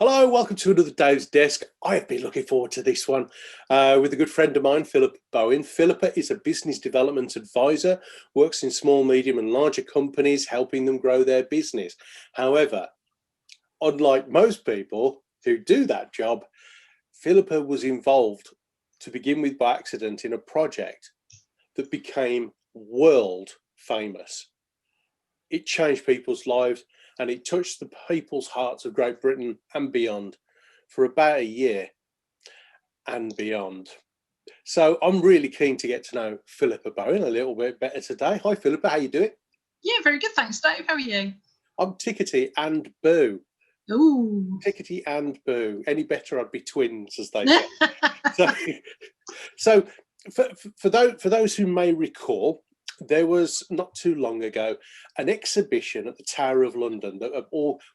Hello, welcome to another Dave's Desk. I have been looking forward to this one with a good friend of mine, Philippa Bowen. Philippa is a business development advisor, works in small, medium and larger companies, helping them grow their business. However, unlike most people who do that job, Philippa was involved to begin with by accident in a project that became world famous. It changed people's lives and it touched the people's hearts of Great Britain and beyond for about a year and beyond. So I'm really keen to get to know Philippa Bowen a little bit better today. Hi Philippa, how you doing? Yeah, very good, thanks Dave. How are you? I'm tickety and boo. Ooh. Tickety and boo. Any better I'd be twins, as they say. So for those who may recall, there was not too long ago an exhibition at the Tower of London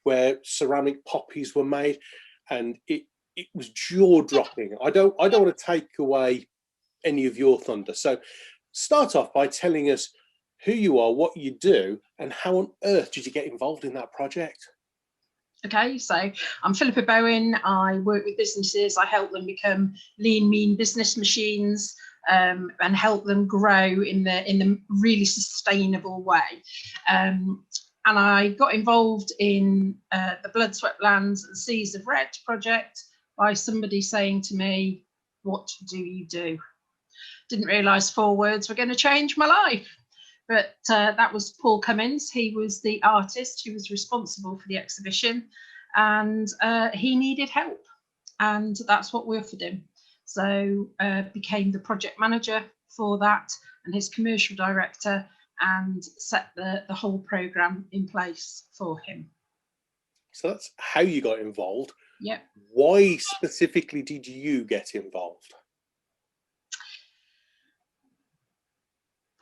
where ceramic poppies were made, and it was jaw-dropping. I don't want to take away any of your thunder, so start off by telling us who you are, what you do, and how on earth did you get involved in that project? Okay, so I'm Philippa Bowen. I work with businesses. I help them become lean, mean business machines. And help them grow in the really sustainable way. And I got involved in the Blood, Sweat, Lands and Seas of Red project by somebody saying to me, "What do you do?" Didn't realise 4 words were going to change my life. But that was Paul Cummins. He was the artist who was responsible for the exhibition, and he needed help, and that's what we offered him. So became the project manager for that and his commercial director, and set the whole programme in place for him. So that's how you got involved. Yeah. Why specifically did you get involved?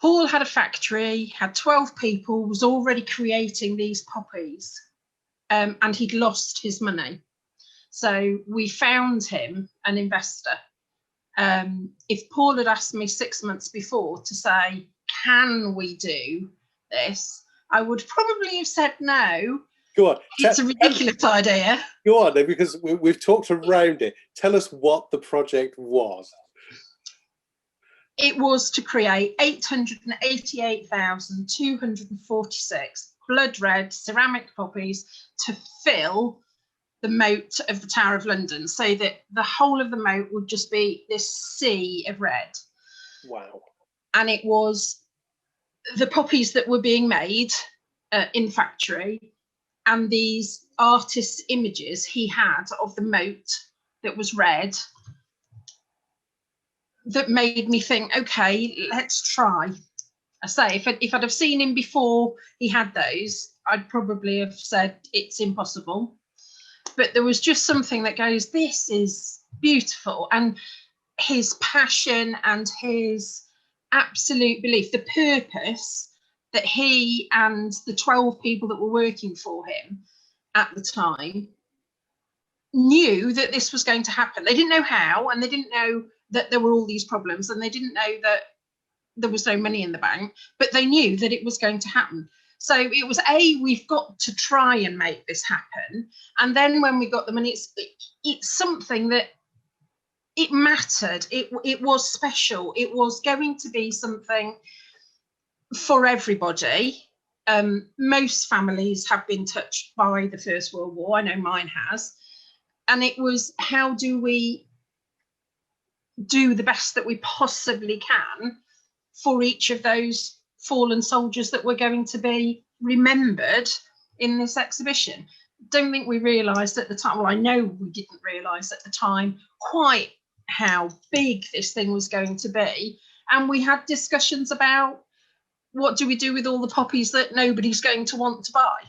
Paul had a factory, had 12 people, was already creating these poppies, and he'd lost his money. So we found him an investor. If Paul had asked me 6 months before to say, can we do this, I would probably have said no. Go on. It's a ridiculous idea. Go on then, because we've talked around it. Tell us what the project was. It was to create 888,246 blood red ceramic poppies to fill the moat of the Tower of London, so that the whole of the moat would just be this sea of red. Wow. And it was the poppies that were being made in factory, and these artists' images he had of the moat that was red, that made me think, okay, let's try. I say, if I'd have seen him before he had those, I'd probably have said it's impossible. But there was just something that goes, this is beautiful. And his passion and his absolute belief, the purpose that he and the 12 people that were working for him at the time knew that this was going to happen. They didn't know how, and they didn't know that there were all these problems, and they didn't know that there was no money in the bank, but they knew that it was going to happen. So it was, we've got to try and make this happen. And then when we got the money, it's something that it mattered. It was special. It was going to be something for everybody. Most families have been touched by the First World War. I know mine has. And it was, how do we do the best that we possibly can for each of those fallen soldiers that were going to be remembered in this exhibition? Don't think we realised at the time, well, I know we didn't realise at the time quite how big this thing was going to be. And we had discussions about, what do we do with all the poppies that nobody's going to want to buy?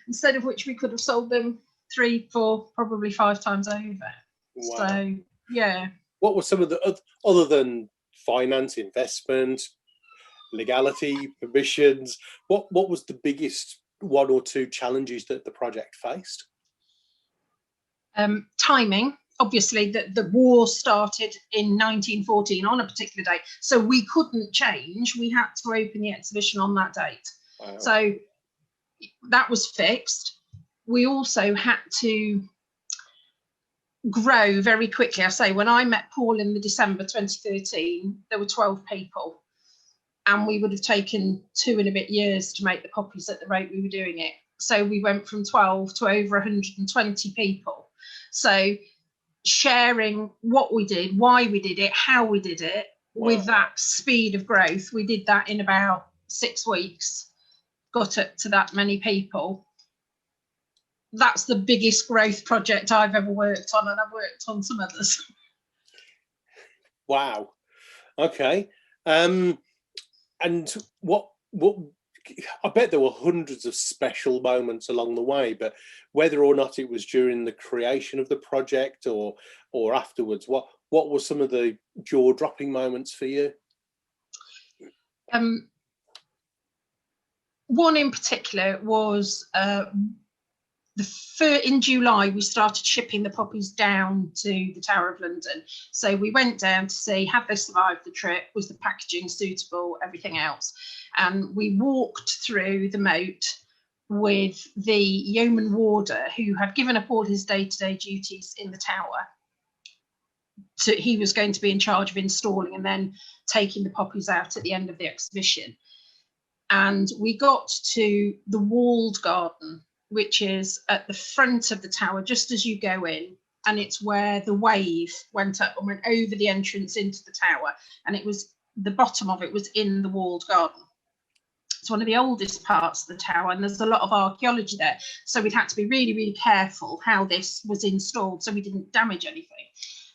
Instead of which we could have sold them 3, 4, probably 5 times over. Wow. So, yeah. What were some of the, other than finance, investment, legality, permissions, what was the biggest 1 or 2 challenges that the project faced? Timing. Obviously, the war started in 1914 on a particular date, so we couldn't change. We had to open the exhibition on that date. Wow. So that was fixed. we also had to grow very quickly. I say, when I met Paul in the December 2013, there were 12 people, and we would have taken 2 and a bit years to make the poppies at the rate we were doing it. So we went from 12 to over 120 people. So sharing what we did, why we did it, how we did it, with that speed of growth, we did that in about 6 weeks, got it to that many people. That's the biggest growth project I've ever worked on, and I've worked on some others. Wow. Okay. And what I bet there were hundreds of special moments along the way, but whether or not it was during the creation of the project or afterwards, what were some of the jaw-dropping moments for you? One in particular was in July, we started shipping the poppies down to the Tower of London. So we went down to see, had they survived the trip, was the packaging suitable, everything else. And we walked through the moat with the yeoman warder who had given up all his day-to-day duties in the tower. So he was going to be in charge of installing and then taking the poppies out at the end of the exhibition. And we got to the walled garden, which is at the front of the tower, just as you go in, and it's where the wave went up and went over the entrance into the tower, and it was, the bottom of it was in the walled garden. It's one of the oldest parts of the tower, and there's a lot of archaeology there, so we'd had to be really, really careful how this was installed so we didn't damage anything.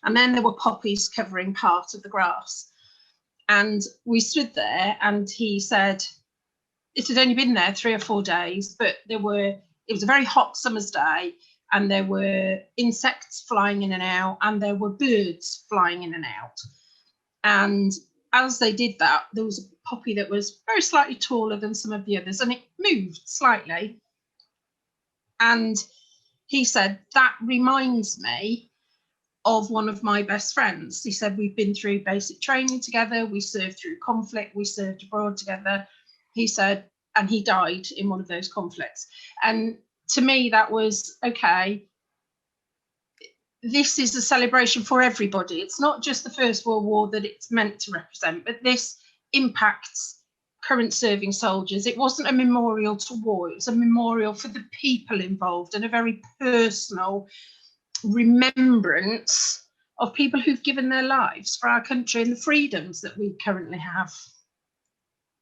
And then there were poppies covering part of the grass, and we stood there, and he said it had only been there 3 or 4 days, but it was a very hot summer's day, and there were insects flying in and out, and there were birds flying in and out. And as they did that, there was a poppy that was very slightly taller than some of the others, and it moved slightly. And he said, that reminds me of one of my best friends. He said, we've been through basic training together, we served through conflict, we served abroad together. He said, and he died in one of those conflicts. And to me, that was, okay, this is a celebration for everybody. It's not just the First World War that it's meant to represent, but this impacts current serving soldiers. It wasn't a memorial to war, it was a memorial for the people involved, and a very personal remembrance of people who've given their lives for our country and the freedoms that we currently have.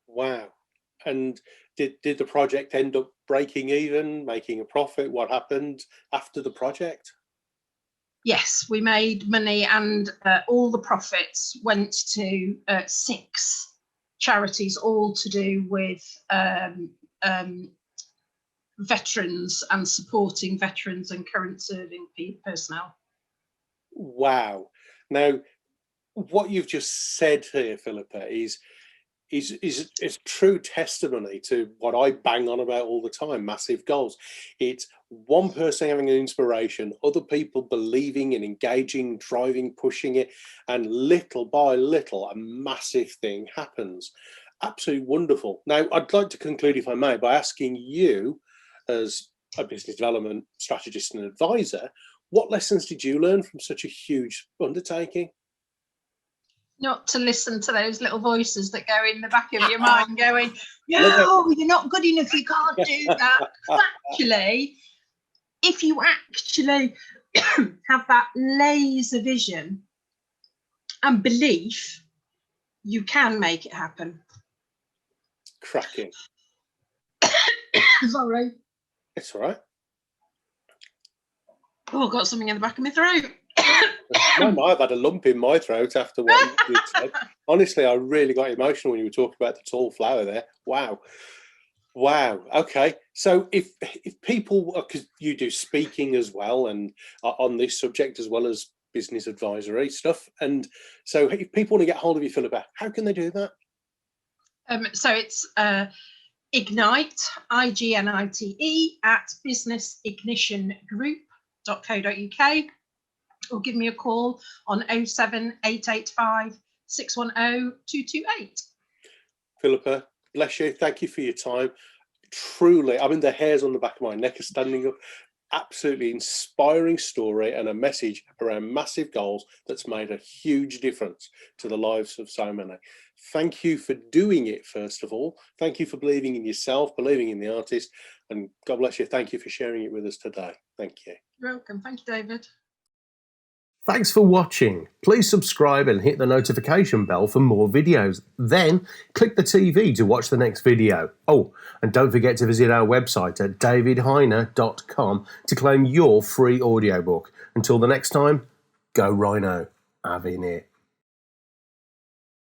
Wow. And did the project end up breaking even, making a profit? What happened after the project? Yes, we made money, and all the profits went to 6 charities, all to do with veterans and supporting veterans and current serving personnel. Wow. Now, what you've just said here, Philippa, is true testimony to what I bang on about all the time: massive goals. It's one person having an inspiration, other people believing and engaging, driving, pushing it, and little by little a massive thing happens. Absolutely wonderful. Now, I'd like to conclude, if I may, by asking you, as a business development strategist and advisor, what lessons did you learn from such a huge undertaking? Not to listen to those little voices that go in the back of your mind going, no, you're not good enough, you can't do that. Actually, if you actually have that laser vision and belief, you can make it happen. Cracking. Sorry. It's all right. Oh, I've got something in the back of my throat. I've had a lump in my throat after what you said. Honestly, I really got emotional when you were talking about the tall flower there. Wow. Okay. So if people, because you do speaking as well, and on this subject as well as business advisory stuff, and so if people want to get hold of you, Philippa, how can they do that? So it's Ignite, IGNITE, at businessignitiongroup.co.uk, or give me a call on 07885 610 228. Philippa, bless you. Thank you for your time. Truly, I mean, the hairs on the back of my neck are standing up. absolutely inspiring story and a message around massive goals that's made a huge difference to the lives of so many. Thank you for doing it, first of all. Thank you for believing in yourself, believing in the artist, and God bless you. Thank you for sharing it with us today. Thank you. You're welcome. Thank you, David. Thanks for watching. Please subscribe and hit the notification bell for more videos. Then click the TV to watch the next video. Oh, and don't forget to visit our website at davidhyner.com to claim your free audiobook. Until the next time, go Rhino. Having it.